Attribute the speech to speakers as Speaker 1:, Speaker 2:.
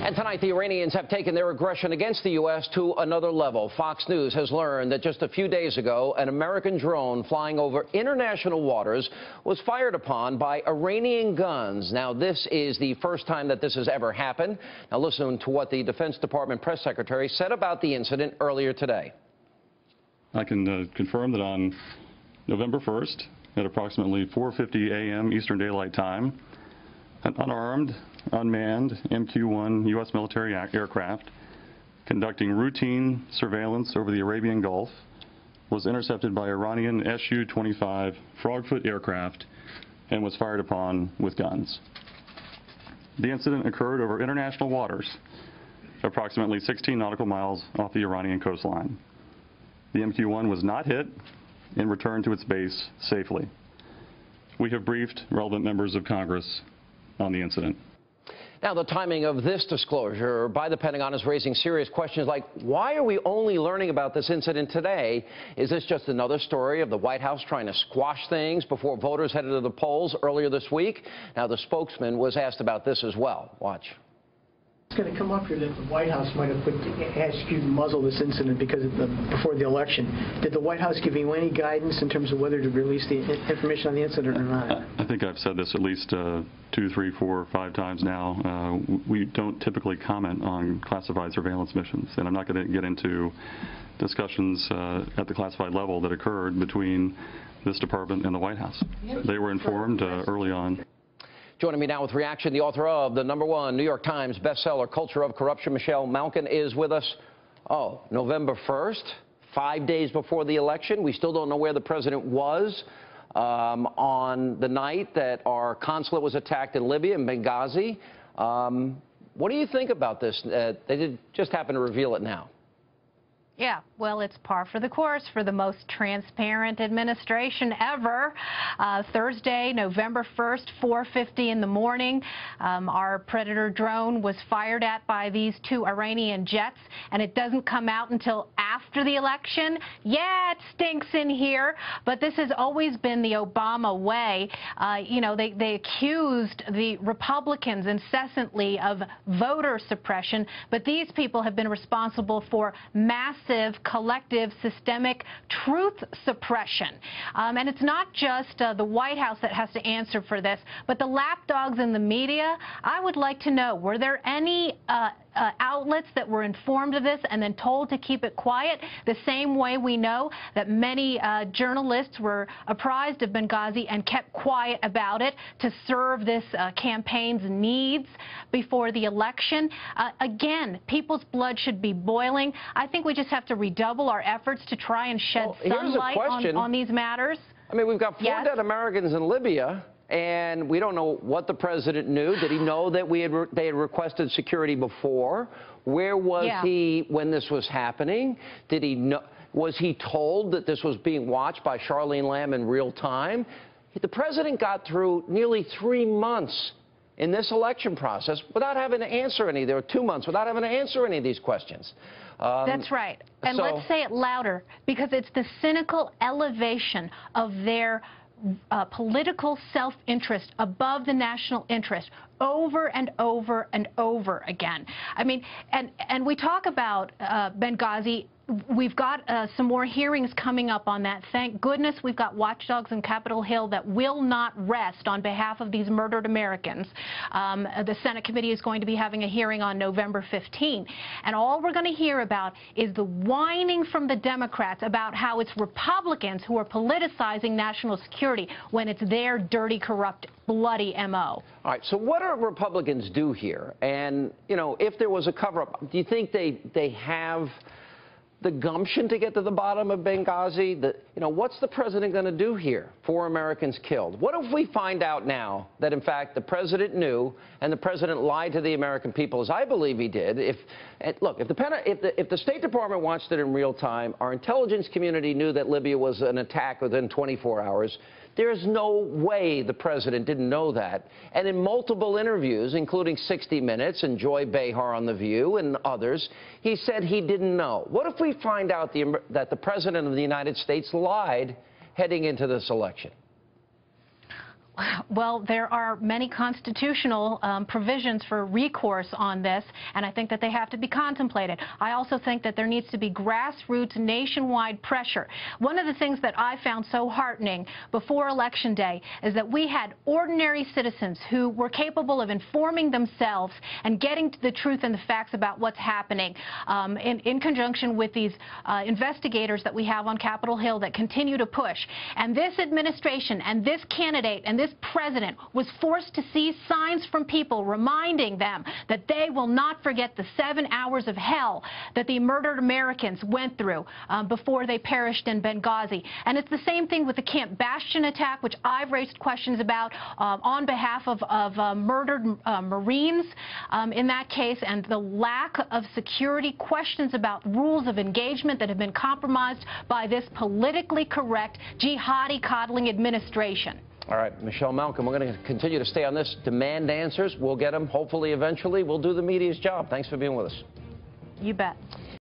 Speaker 1: And tonight, the Iranians have taken their aggression against the U.S. to another level. Fox News has learned that just a few days ago, an American drone flying over international waters was fired upon by Iranian guns. Now, this is the first time that this has ever happened. Now, listen to what the Defense Department press secretary said about the incident earlier today.
Speaker 2: I can confirm that on November 1st, at approximately 4:50 a.m. Eastern Daylight Time, an unarmed, unmanned MQ-1 U.S. military aircraft conducting routine surveillance over the Arabian Gulf was intercepted by Iranian Su-25 Frogfoot aircraft and was fired upon with guns. The incident occurred over international waters, approximately 16 nautical miles off the Iranian coastline. The MQ-1 was not hit and returned to its base safely. We have briefed relevant members of Congress on the incident.
Speaker 1: Now, the timing of this disclosure by the Pentagon is raising serious questions like, why are we only learning about this incident today? Is this just another story of the White House trying to squash things before voters headed to the polls earlier this week? Now, the spokesman was asked about this as well. Watch.
Speaker 3: It's going to come up here that the White House might have asked you to muzzle this incident because before the election. Did the White House give you any guidance in terms of whether to release the information on the incident or not?
Speaker 2: I think I've said this at least 2, 3, 4, 5 times now. We don't typically comment on classified surveillance missions, and I'm not going to get into discussions at the classified level that occurred between this department and the White House. They were informed early on.
Speaker 1: Joining me now with reaction, the author of the #1 New York Times bestseller, Culture of Corruption, Malkin, is with us. Oh, November 1st, 5 days before the election. We still don't know where the president was on the night that our consulate was attacked in Libya, in Benghazi. What do you think about this? They did just happen to reveal it now.
Speaker 4: Yeah, well, it's par for the course for the most transparent administration ever. Thursday, November 1st, 4:50 in the morning, our Predator drone was fired at by these 2 Iranian jets, and it doesn't come out until after the election. Yeah, it stinks in here, but this has always been the Obama way. You know, they accused the Republicans incessantly of voter suppression, but these people have been responsible for massive, collective, systemic truth suppression. And it's not just the White House that has to answer for this, but the lapdogs in the media. I would like to know, were there any outlets that were informed of this and then told to keep it quiet, the same way we know that many journalists were apprised of Benghazi and kept quiet about it to serve this campaign's needs before the election? Again, people's blood should be boiling. I think we just have to redouble our efforts to try and shed sunlight on these matters.
Speaker 1: I mean, we've got 4 dead Americans in Libya, and we don't know what the president knew. Did he know that they had requested security before? Where was he when this was happening? Did he know? Was he told that this was being watched by Charlene Lamb in real time? The president got through nearly 3 months in this election process without having to answer any. There were 2 months without having to answer any of these questions.
Speaker 4: That's right. And let's say it louder, because it's the cynical elevation of their political self-interest above the national interest over and over and over again. I mean, and we talk about Benghazi. We've got some more hearings coming up on that. Thank goodness we've got watchdogs in Capitol Hill that will not rest on behalf of these murdered Americans. The Senate committee is going to be having a hearing on November 15. And all we're going to hear about is the whining from the Democrats about how it's Republicans who are politicizing national security when it's their dirty, corrupt, bloody M.O.
Speaker 1: All right, so what do Republicans do here? And, you know, if there was a cover-up, do you think they have the gumption to get to the bottom of Benghazi? You know, what's the president going to do here? 4 Americans killed. What if we find out now that, in fact, the president knew and the president lied to the American people, as I believe he did? Look, if the State Department watched it in real time, our intelligence community knew that Libya was an attack within 24 hours. There's no way the president didn't know that. And in multiple interviews, including 60 Minutes and Joy Behar on The View and others, he said he didn't know. What if we find out that the president of the United States lied heading into this election?
Speaker 4: Well, there are many constitutional provisions for recourse on this, and I think that they have to be contemplated. I also think that there needs to be grassroots nationwide pressure. One of the things that I found so heartening before Election Day is that we had ordinary citizens who were capable of informing themselves and getting to the truth and the facts about what's happening in conjunction with these investigators that we have on Capitol Hill that continue to push. And this administration and this candidate and this president was forced to see signs from people reminding them that they will not forget the 7 hours of hell that the murdered Americans went through before they perished in Benghazi. And it's the same thing with the Camp Bastion attack, which I've raised questions about on behalf of murdered Marines in that case, and the lack of security, questions about rules of engagement that have been compromised by this politically correct, jihadi coddling administration.
Speaker 1: All right, Michelle Malkin, we're going to continue to stay on this. Demand answers. We'll get them, hopefully, eventually. We'll do the media's job. Thanks for being with us.
Speaker 4: You bet.